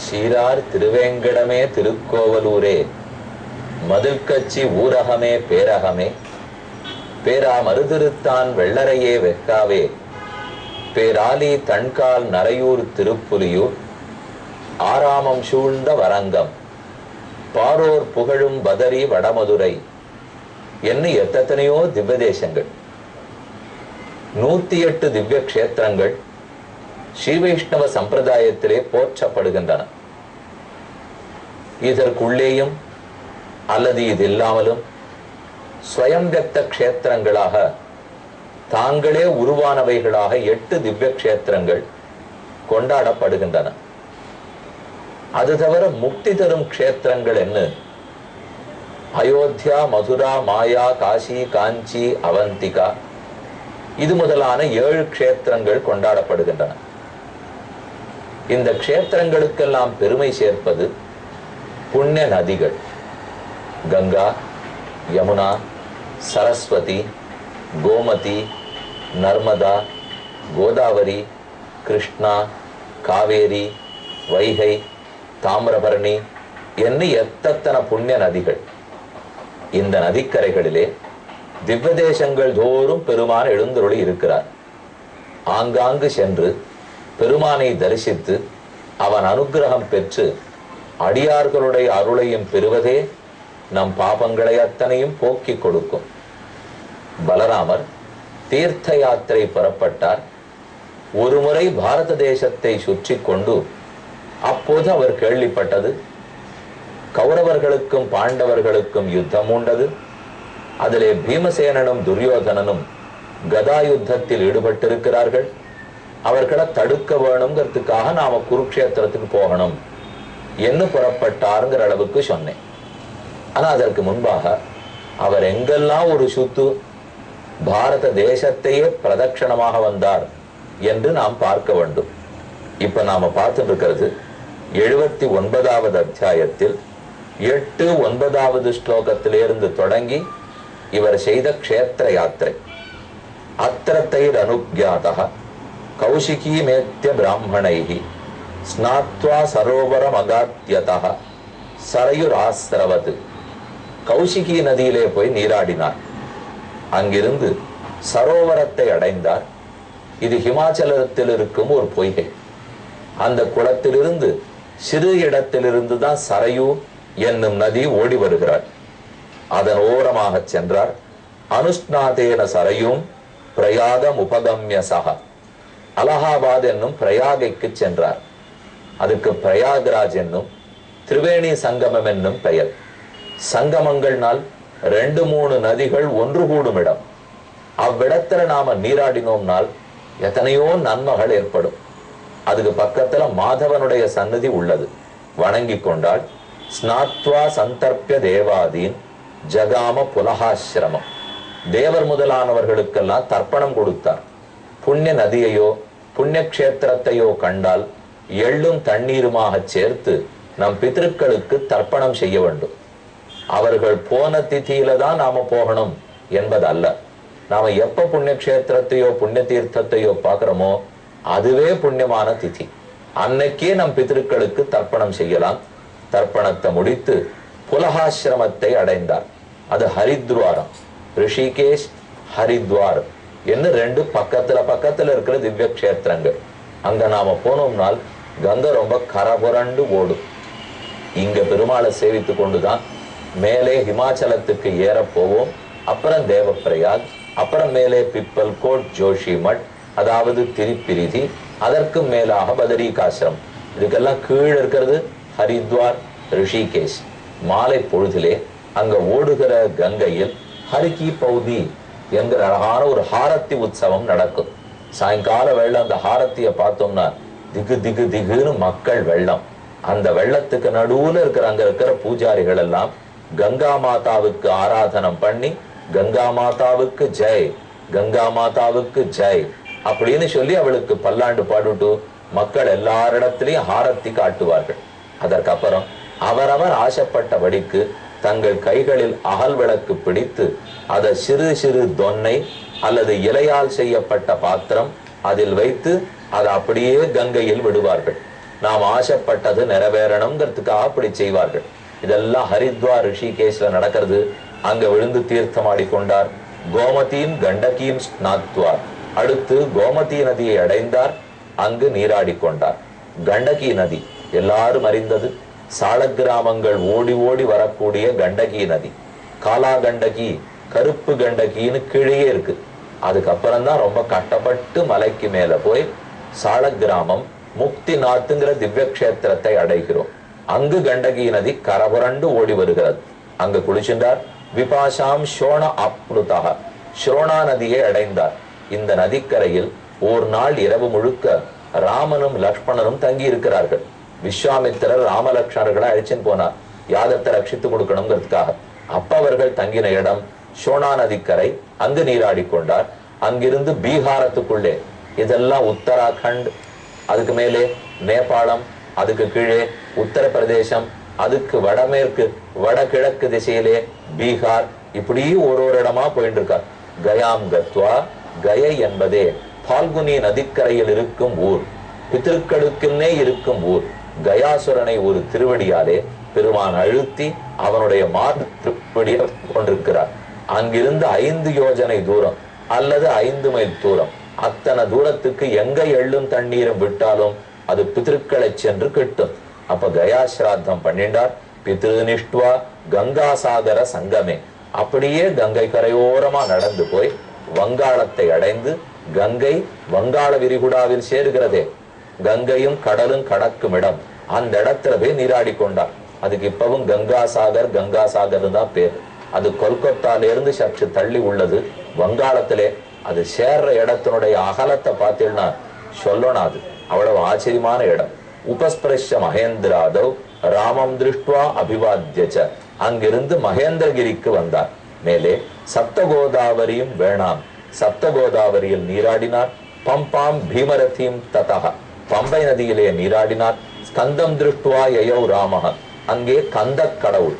சீரார் திருவேங்கடமே திருக்கோவலூரே, மதில்கட்சி ஊரகமே பேரகமே, பேரா மருதிருத்தான் வெள்ளரையே வெக்காவே, பேராலி தன்கால் நரையூர் திருப்புலியூர், ஆராமம் சூழ்ந்த வரங்கம், பாரோர் புகழும் பதரி வடமதுரை என்று எத்தனையோ திவ்ய தேசங்கள், 108 திவ்ய கஷேத்திரங்கள் ஸ்ரீ வைஷ்ணவ சம்பிரதாயத்திலே போற்றப்படுகின்றன. இதற்குள்ளேயும் அல்லது இது இல்லாமலும் ஸ்வயம் வியக்த கஷேத்திரங்களாக தாங்களே உருவானவைகளாக 8 திவ்ய கஷேத்திரங்கள் கொண்டாடப்படுகின்றன. அது தவிர முக்தி தரும் கஷேத்திரங்கள் என்ன அயோத்தியா, மதுரா, மாயா, காசி, காஞ்சி, அவந்திகா இது முதலான 7 கஷேத்திரங்கள் கொண்டாடப்படுகின்றன. இந்த கஷேத்திரங்களுக்கெல்லாம் பெருமை சேர்ப்பது புண்ணிய நதிகள். கங்கா, யமுனா, சரஸ்வதி, கோமதி, நர்மதா, கோதாவரி, கிருஷ்ணா, காவேரி, வைகை, தாமிரபரணி என்ன எத்தனை புண்ணிய நதிகள். இந்த நதிக்கரைகளிலே திவ்ய தேசங்கள் தோறும் பெருமான் எழுந்தருளி இருக்கிறார். ஆங்காங்கு சென்று பெருமானை தரிசித்து அவன் அனுகிரகம் பெற்று அடியார்களுடைய அருளையும் பெறுவதே நம் பாபங்களை அத்தனையும் போக்கி கொடுக்கும். பலராமர் தீர்த்த யாத்திரை புறப்பட்டார். ஒருமுறை பாரத தேசத்தை சுற்றி கொண்டு அப்போது அவர் கேள்விப்பட்டது கௌரவர்களுக்கும் பாண்டவர்களுக்கும் யுத்தம் உண்டது. அதிலே பீமசேனனும் துரியோதனனும் கதா யுத்தத்தில் ஈடுபட்டிருக்கிறார்கள். அவர்களை தடுக்க வேணுங்கிறதுக்காக நாம குருக்ஷேத்திரத்துக்கு போகணும் என்ன புறப்பட்டாருங்கிற அளவுக்கு சொன்னேன். ஆனா அதற்கு முன்பாக அவர் எங்கெல்லாம் ஒரு சுத்து பாரத தேசத்தையே பிரதட்சணமாக வந்தார் என்று நாம் பார்க்க வேண்டும். இப்ப நாம பார்த்துட்டு இருக்கிறது 79வது அத்தியாயத்தில் 8, 9வது ஸ்லோகத்திலிருந்து தொடங்கி இவர் செய்த க்ஷேத்திர யாத்திரை. அத்திரத்தைர் அனுக்யாதா கௌஷிகி மேத்ய பிராமணைஹி ஸ்நாத்வா சரோவரம் அகாத்யதா சரயுராஸ்ரவது. கௌஷிகி நதியிலே போய் நீராடினார். அங்கிருந்து சரோவரத்தை அடைந்தார். இது ஹிமாச்சலத்தில் இருக்கும் ஒரு பொய்கை. அந்த குளத்திலிருந்து சிறு இடத்திலிருந்து தான் சரையூ என்னும் நதி ஓடி வருகிறார். அதன் ஓரமாக சென்றார். அனுஷ்ணாதேன சரையும் பிரயாகம் உபகம்ய சக. அலகாபாத் என்னும் பிரயாகைக்கு சென்றார். அதுக்கு பிரயாகராஜ் என்னும் திரிவேணி சங்கமம் என்னும் பெயர். சங்கமங்கள்னால் 2-3 நதிகள் ஒன்று கூடும் இடம். அவ்விடத்துல நாம நீராடினோம்னால் எத்தனையோ நன்மைகள் ஏற்படும். அதுக்கு பக்கத்துல மாதவனுடைய சன்னதி உள்ளது. வணங்கி கொண்டால் ஸ்நாத்வா சந்தர்ப்பிய தேவாதீன் ஜகாம புலகாசிரமம். தேவர் முதலானவர்களுக்கெல்லாம் தர்ப்பணம் கொடுத்தார். புண்ணிய நதியையோ புண்ணிய கஷேத்திரத்தையோ கண்டால் எள்ளும் தண்ணீருமாக சேர்த்து நம் பித்ருக்களுக்கு தர்ப்பணம் செய்ய வேண்டும். அவர்கள் போன திதியில தான் நாம போகணும் என்பதல்ல. நாம எப்ப புண்ணிய கஷேத்திரத்தையோ புண்ணிய தீர்த்தத்தையோ பார்க்கிறோமோ அதுவே புண்ணியமான திதி. அன்னைக்கே நம் பித்ருக்களுக்கு தர்ப்பணம் செய்யலாம். தர்ப்பணத்தை முடித்து புலகாசிரமத்தை அடைந்தார். அது ஹரித்வாரம். ரிஷிகேஷ், ஹரித்வார் என்று 2 பக்கத்துல இருக்கிற திவ்ய கஷேத்திரங்கள். அங்க நாம போனோம்னால் கங்கை ரொம்ப கரபுரண்டு ஓடும். இங்க பெருமாளை சேவித்து கொண்டுதான் மேலே ஹிமாச்சலத்துக்கு ஏற போவோம். அப்புறம் தேவப்பிரயாக், அப்புறம் மேலே பிப்பல் கோட், ஜோஷிமட், அதாவது திரிப்பிரிதி, அதற்கு மேலாக பதரிகாசிரம். இதுக்கெல்லாம் கீழே இருக்கிறது ஹரித்வார், ரிஷிகேஷ். மாலை பொழுதிலே அங்க ஓடுகிற கங்கையில் ஹரிகி பௌதி என்கிற அழகான ஒரு ஹாரத்தி உற்சவம் நடக்கும். சாயங்கால வெள்ளம் அந்த ஹாரத்திய பார்த்தோம்னா திகு திகு திகுன்னு மக்கள் வெள்ளம். அந்த வெள்ளத்துக்கு நடுவுல அங்க இருக்கிற பூஜாரிகள் எல்லாம் கங்கா மாதாவுக்கு ஆராதனம் பண்ணி கங்கா மாதாவுக்கு ஜெய், கங்கா மாதாவுக்கு ஜெய் அப்படின்னு சொல்லி அவளுக்கு பல்லாண்டு பாடுட்டு மக்கள் எல்லாரிடத்திலையும் ஹாரத்தி காட்டுவார்கள். அதற்கப்புறம் அவரவர் ஆசைப்பட்டபடிக்கு தங்கள் கைகளில் அகல் விளக்கு பிடித்து அதை சிறு சிறு தொன்னை அல்லது இலையால் செய்யப்பட்ட பாத்திரம் அதில் வைத்து அதை அப்படியே கங்கையில் விடுவார்கள். நாம் ஆசைப்பட்டது நிறைவேறணுங்கிறதுக்காக அப்படி செய்வார்கள். இதெல்லாம் ஹரித்வார் ரிஷிகேஷ்ல நடக்கிறது. அங்க விழுந்து தீர்த்தமாடி கொண்டார். கோமதியும் கண்டகியும் ஸ்நாத்வார். அடுத்து கோமதி நதியை அடைந்தார். அங்கு நீராடி கொண்டார். கண்டகி நதி எல்லாரும் அறிந்தது. சால கிராமங்கள் ஓடி ஓடி வரக்கூடிய கண்டகி நதி. காலா கண்டகி, கருப்பு கண்டகின்னு கீழே இருக்கு. அதுக்கப்புறம் தான் ரொம்ப கட்டப்பட்டு மலைக்கு மேல போய் சால கிராமம் முக்தி நாத்துங்கிற திவ்ய கஷேத்திரத்தை அடைகிறோம். அங்கு கண்டகி நதி கரபுரண்டு ஓடி வருகிறது. அங்கு குளிச்சின்றார். விபாஷாம் ஷோண ஆப்ளுதாக, ஷோணா நதியை அடைந்தார். இந்த நதிக்கரையில் ஒரு நாள் இரவு முழுக்க ராமனும் லக்ஷ்மணனும் தங்கி இருக்கிறார்கள். விஸ்வாமித்திரர் ராமலக்ஷ்மணர்களை அழிச்சின் போனார், யாகத்தை ரட்சித்து கொடுக்கணுங்கிறதுக்காக. அப்ப அவர்கள் தங்கின இடம் ஷோணா நதிக்கரை. அங்கு நீராடி கொண்டார். அங்கிருந்து பீகாரத்துக்குள்ளே, இதெல்லாம் உத்தராகண்ட், அதுக்கு மேலே நேபாளம், அதுக்கு கீழே உத்தரப்பிரதேசம், அதுக்கு வடமேற்கு வடகிழக்கு திசையிலே பீகார், இப்படி ஒரு இடமா போயிட்டு இருக்கார். கயாம் கத்வா, கயை என்பதே பால்குனி நதிக்கரையில் இருக்கும் ஊர், பித்திருக்களுக்குன்னே இருக்கும் ஊர். கயாசுரனை ஒரு திருவடியாலே பெருமான் அழுத்தி அவனுடைய திருவடியை கொண்டிருக்கிறார். அங்கிருந்து 5 யோஜனை தூரம் அல்லது 5 மைல் தூரம், அத்தனை தூரத்துக்கு எங்க எள்ளும் தண்ணீரும் விட்டாலும் அது பித்திருக்களை சென்று கிட்டும். அப்ப கயா ஸ்ராத்தம் பண்ணிண்டார். பித்ருநிஷ்டுவா கங்காசாகர சங்கமே, அப்படியே கங்கை கரையோரமா நடந்து போய் வங்காளத்தை அடைந்து, கங்கை வங்காள விரிகுடாவில் சேருகிறதே, கங்கையும் கடலும் கடக்கும் இடம், அந்த இடத்துல போய் நீராடி கொண்டார். அதுக்கு இப்பவும் கங்காசாகர் கங்காசாகர் தான் பேர். அது கொல்கத்தால இருந்து சற்று தள்ளி உள்ளது. வங்காளத்திலே அது சேர்ற இடத்தினுடைய அகலத்தை பார்த்தீங்கன்னா சொல்லணும், அது அவ்வளவு ஆச்சரியமான இடம். உபஸ்பிரஷ்ய மகேந்திராதவ் ராமம் திருஷ்டுவா அபிவாத்தியச்ச, அங்கிருந்து மகேந்திரகிரிக்கு வந்தார். மேலே சப்தகோதாவரியும் வேணாம், சப்தகோதாவரியில் நீராடினார். பம்பாம் பீமரதியும் ததா, பம்பை நதியிலே நீராடினார். ஸ்கந்தம் திருஷ்டுவா யயௌ ராமஹ, அங்கே கந்த கடவுள்,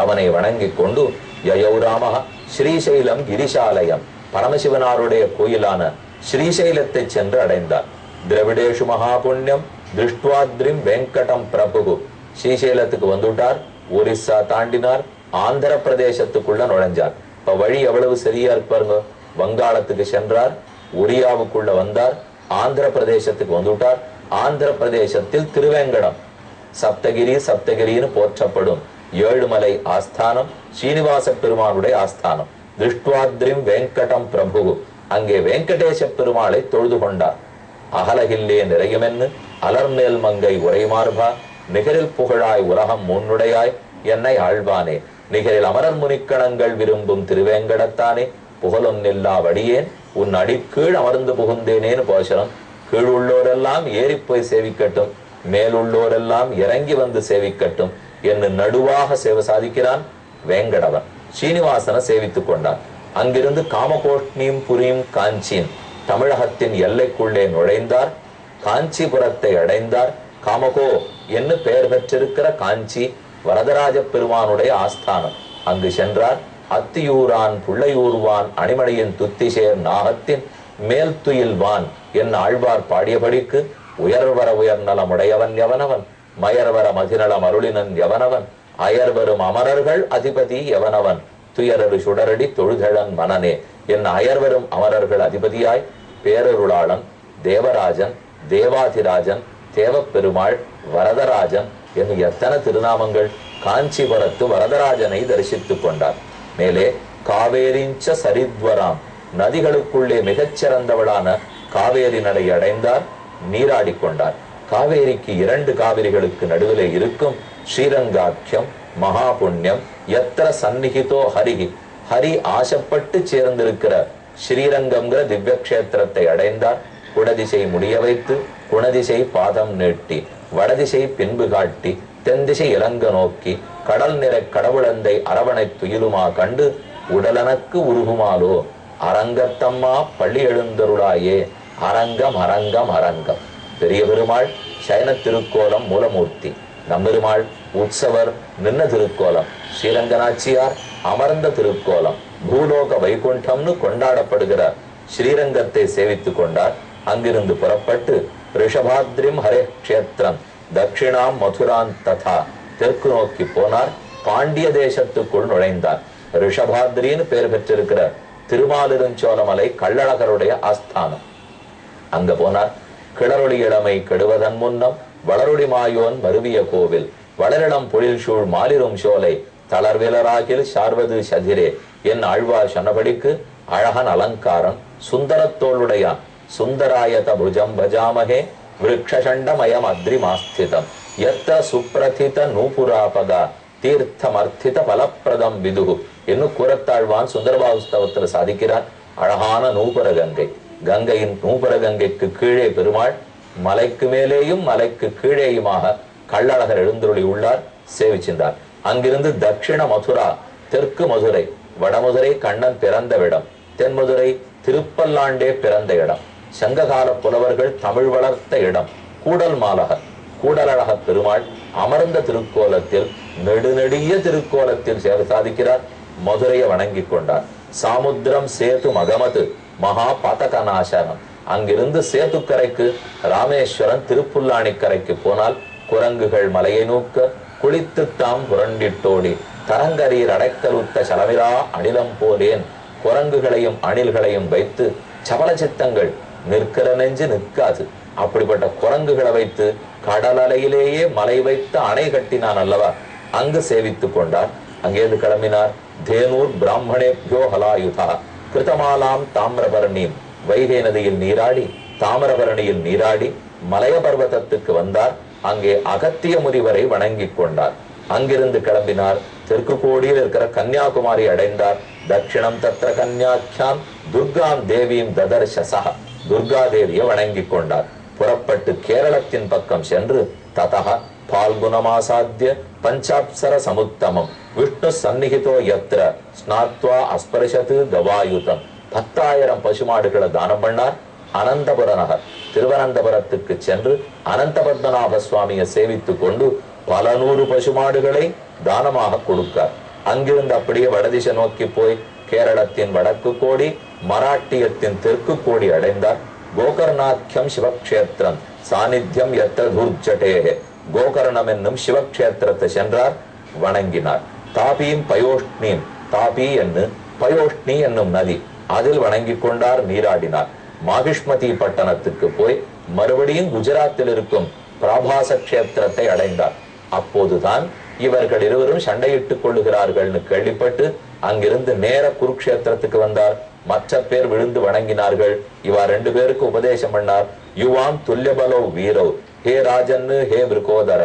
அவனை வணங்கிக் கொண்டு யயௌ ராமஹ ஸ்ரீசைலம் கிரிசாலயம், பரமசிவனாருடைய கோயிலான ஸ்ரீசைலத்தை சென்று அடைந்தார். திரவிடேஷு மகாபுண்ணியம் திருஷ்டுவாத்ரிம் வெங்கடம் பிரபு, ஸ்ரீசைலத்துக்கு வந்துட்டார். ஒரிசா தாண்டினார். ஆந்திர பிரதேசத்துக்குள்ள நுழைஞ்சார். இப்ப வழி எவ்வளவு சரியா இருப்பாருங்க. வங்காளத்துக்கு சென்றார், ஒரியாவுக்குள்ள வந்தார், ஆந்திர பிரதேசத்துக்கு வந்துட்டார். ஆந்திர பிரதேசத்தில் திருவேங்கடம், சப்தகிரி சப்தகிரின்னு போற்றப்படும் ஏழுமலை ஆஸ்தானம், ஸ்ரீனிவாச பெருமானுடைய ஆஸ்தானம். திருஷ்டுவாத்ரிம் வெங்கடம் பிரபு, அங்கே வெங்கடேச பெருமாளை தொழுது கொண்டார். அகலகில்லே நிறையுமென்னு அலர்மேல் மங்கை உரைமார்பா, நிகரில் புகழாய் உலகம் முன்னுடையாய் என்னை ஆழ்வானே, நிகரில் அமரர் முனிக்கணங்கள் விரும்பும் திருவேங்கடத்தானே, புகழொன்னில்லா வடியேன் உன் அடிக்கீழ் அமர்ந்து புகுந்தேனேன்னு போஷனம். கீழுள்ளோரெல்லாம் ஏறி போய் சேவிக்கட்டும், மேலுள்ளோரெல்லாம் இறங்கி வந்து சேவிக்கட்டும் என்று நடுவாக சேவை சாதிக்கிறான் வேங்கடவன். ஸ்ரீனிவாசனை சேவித்துக் கொண்டார். அங்கிருந்து காமகோஷ்ணியும் புரியும் காஞ்சியும் தமிழகத்தின் எல்லைக்குள்ளே நுழைந்தார். காஞ்சிபுரத்தை அடைந்தார். காமகோ என்று பெயர் பெற்றிருக்கிற காஞ்சி வரதராஜ பெருமானுடைய ஆஸ்தானம். அங்கு சென்றார். அத்தியூரான் புள்ளையூர்வான் அணிமணியின் துத்திசேர் நாகத்தின் மேல் துயில்வான் என் ஆழ்வார் பாடியபடிக்கு உயர்வர உயர் நலமுடையவன் எவனவன், மயர்வர மதிநலம் அருளினன் எவனவன், அயர்வரும் அமரர்கள் அதிபதி எவனவன், துயரரு சுடரடி தொழுதழன் மனனே என் அயர்வரும் அமரர்கள் அதிபதியாய் பேரருளாளன் தேவராஜன் தேவாதிராஜன் தேவப்பெருமாள் வரதராஜன் என்று எத்தனை திருநாமங்கள். காஞ்சிபுரத்து வரதராஜனை தரிசித்துக் கொண்டார். மேலே காவேரிஞ்ச சரித்வராம், நதிகளுக்குள்ளே மிகச்சிறந்தவளான காவேரி நடை அடைந்தார். நீராடி கொண்டார். காவேரிக்கு 2 காவிரிகளுக்கு நடுவிலே இருக்கும் ஸ்ரீரங்காக்கியம் மகாபுண்ணியம் எத்திர சந்நிகிதோ ஹரிகி, ஹரி ஆசைப்பட்டு சேர்ந்திருக்கிற ஸ்ரீரங்கம்ங்கிற திவ்ய கஷேத்திரத்தை அடைந்தார். குடதிசை முடிய வைத்து குணதிசை பாதம் நீட்டி வடதிசை பின்பு காட்டி தென்திசை இலங்க நோக்கி கடல் நிறை கடவுளந்தை அரவணை துயிலுமா கண்டு உடலனக்கு உருகுமாலோ அரங்கத்தம்மா பள்ளி எழுந்தருளாயே, அரங்கம் அரங்கம் அரங்கம். பெரிய பெருமாள் சைன திருக்கோலம் மூலமூர்த்தி, நம்பெருமாள் உற்சவர் நின்ன திருக்கோலம், ஸ்ரீரங்கநாச்சியார் அமர்ந்த திருக்கோலம், பூலோக வைகுண்டம்னு கொண்டாடப்படுகிற ஸ்ரீரங்கத்தை சேவித்துக் கொண்டார். அங்கிருந்து புறப்பட்டு ரிஷபாத்ரிம் ஹரே க்ஷேத்திரம் தட்சிணாம் மதுரான் ததா. தெற்கு நோக்கி போனார். பாண்டிய தேசத்துக்குள் நுழைந்தார். ரிஷபாத்ரின்னு பேர் பெற்றிருக்கிற திருமாலிருஞ்சோலமலை கள்ளழகருடைய ஆஸ்தானம். அங்க போனார். கிளரொளி இளமை கெடுவதன் முன்னம் வளரொடி மாயோன் மருவிய கோவில் வளரிடம் பொழில் சூழ் மாலிரும் சோலை தளர்விலராகில் சார்வது சதிரே என் ஆழ்வார் சொன்னபடிக்கு அழகன் அலங்காரன் சுந்தரத்தோளுடையான். சுந்தராயத புஜம் பஜாமகே விருக்ஷண்டமயம் அத்ரிமாஸ்திதம் எத்த சுப்ரதித நூபுராபகா தீர்த்தமர்த்தித பலப்பிரதம் விதுகு என்னும் கூறத்தாழ்வான் சுந்தரபாகுஸ்தவத்தில் சாதிக்கிறான். அழகான நூபுர கங்கை. கங்கையின் நூபுர கங்கைக்கு கீழே பெருமாள், மலைக்கு மேலேயும் மலைக்கு கீழேயுமாக கள்ளழகர் எழுந்துருளி உள்ளார், சேவிச்சின்றார். அங்கிருந்து தட்சிண மதுரா, தெற்கு மதுரை, வடமதுரை கண்ணன் பிறந்த இடம், தென்மதுரை திருப்பல்லாண்டே பிறந்த இடம், சங்ககால புலவர்கள் தமிழ் வளர்த்த இடம், கூடல் மாலகர் கூடலழக பெருமாள் அமர்ந்த திருக்கோலத்தில் நெடுநெடிய திருக்கோலத்தில் சாதிக்கிறார். மதுரையை வணங்கி கொண்டார். சாமுத்திரம் சேது மகமது மகா பதகநாசனம். அங்கிருந்து சேத்துக்கரைக்கு ராமேஸ்வரன் திருப்புல்லாணிக்கரைக்கு போனால் குரங்குகள் மலையை நோக்க குளித்து தாம் புரண்டிட்டோடி தரங்கரீர் அடைக்கலுத்த சலமிலா அணிலம் போலேன். குரங்குகளையும் அணில்களையும் வைத்து சபல சித்தங்கள் நிற்கிற நெஞ்சு நிற்காது. அப்படிப்பட்ட குரங்குகளை வைத்து கடல் அலையிலேயே மலை வைத்து அணை கட்டினான் அல்லவா, அங்கு சேவித்துக் கொண்டார். அங்கேருந்து கிளம்பினார். தேனூர் பிராமணேபியோ ஹலாயுதா கிருதமாலாம் தாமிரபரணியும் வைகை நதியில் நீராடி தாமிரபரணியில் நீராடி மலைய பர்வதத்துக்கு வந்தார். அங்கே அகத்திய முனிவரை வணங்கி கொண்டார். அங்கிருந்து கிளம்பினார். தெற்கு கோடியில் இருக்கிற கன்னியாகுமரி அடைந்தார். தட்சிணம் தத்ர கன்யாக்கியாம் துர்காம் தேவியும் ததர்ஷசா துர்கா தேவியை வணங்கி கொண்டார். புறப்பட்டு கேரளத்தின் பக்கம் சென்று ததா பால்குணமாசாத்திய பஞ்சாப்சர சமுத்தமம் விஷ்ணு சந்நிகிதோ யத்ர ஸ்நாத்வா அஸ்பரிஷத்து கவாயுதம் 10,000 பசுமாடுகளை தானம் பண்ணார். அனந்தபுர நகர் திருவனந்தபுரத்துக்கு சென்று அனந்த பத்மநாப சுவாமியை சேவித்துக் கொண்டு பல 100 பசுமாடுகளை தானமாக கொடுக்கார். அங்கிருந்து அப்படியே வடதிசை நோக்கி போய் கேரளத்தின் வடக்கு கோடி மராட்டியத்தின் தெற்கு கோடி அடைந்தார். கோகர்ணாக்கியம் சிவக்ஷேத்திரம் சாநித்தியம் எத்த தூர்ஜட்டேகே கோகர்ணம் என்னும் சிவக்ஷேத்திரத்தை சென்றார், வணங்கினார். தாபியும் பயோஷ்ணியும், தாபி என்று பயோஷ்ணி என்னும் நதி, அதில் வணங்கி கொண்டார், நீராடினார். மாகிஷ்மதி பட்டணத்துக்கு போய் மறுபடியும் குஜராத்தில் இருக்கும் பிராபாச கஷேத்திரத்தை அடைந்தார். அப்போதுதான் இவர்கள் இருவரும் சண்டையிட்டுக் கொள்ளுகிறார்கள்னு கேள்விப்பட்டு அங்கிருந்து நேர குருக்ஷேத்திரத்துக்கு வந்தார். மற்ற பேர் விழுந்து வணங்கினார்கள். இவா 2 பேருக்கு உபதேசம் பண்ணார். யுவாம் துல்யபலோ வீரோ ஹே ராஜன்னு ஹே விருகோதர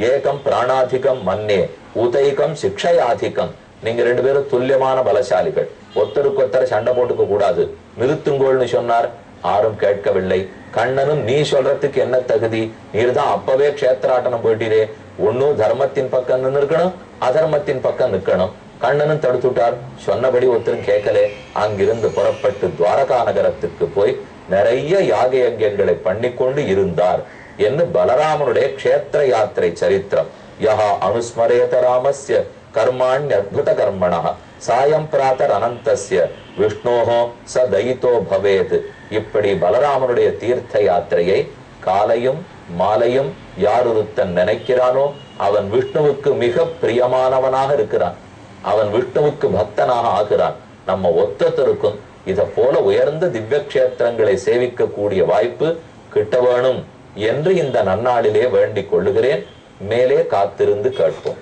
ஏகம் பிராணாதிகம் மன்னே உதைகம் சிக்ஷயாதிகம். நீங்க 2 பேரும் துல்லியமான பலசாலிகள், ஒருத்தருக்கு ஒருத்தர் சண்டை போட்டுக்க கூடாது, நிறுத்துங்கோள்னு சொன்னார். யாரும் கேட்கவில்லை. கண்ணனும் நீ சொல்றதுக்கு என்ன தகுதி, நீர்தான் அப்பவே கஷேத்திராட்டனம் போயிட்டீரே, ஒன்னும் தர்மத்தின் பக்கம் நிற்கணும் அதர்மத்தின் பக்கம் நிற்கணும். கண்ணனும் தடுத்துட்டார். சொன்னபடி ஒருத்தரும் கேட்கலே. அங்கிருந்து புறப்பட்டு துவாரகா நகரத்துக்கு போய் நிறைய யாக யஜ்ஞங்களை பண்ணிக்கொண்டு இருந்தார் என்று பலராமனுடைய க்ஷேத்திர யாத்திரை சரித்திரம். யஹா அனுஸ்மரேத ராமஸ்ய கர்மாண்ய அத்புத கர்மணா சாயம் பிராத்தர் அனந்தஸ்ய விஷ்ணோஹோ ச தயிதோ பவேத். இப்படி பலராமனுடைய தீர்த்த யாத்திரையை காலையும் மாலையும் யார் ஒருத்தன் நினைக்கிறானோ அவன் விஷ்ணுவுக்கு மிக பிரியமானவனாக இருக்கிறான், அவன் விஷ்ணுவுக்கு பக்தனாக ஆகிறான். நம்ம ஒத்தருக்கும் இதை போல உயர்ந்த திவ்ய கஷேத்திரங்களை சேவிக்க கூடிய வாய்ப்பு கிட்ட வேணும் என்று இந்த நன்னாளிலே வேண்டிக் கொள்ளுகிறேன். மேலே காத்திருந்து கேட்போம்.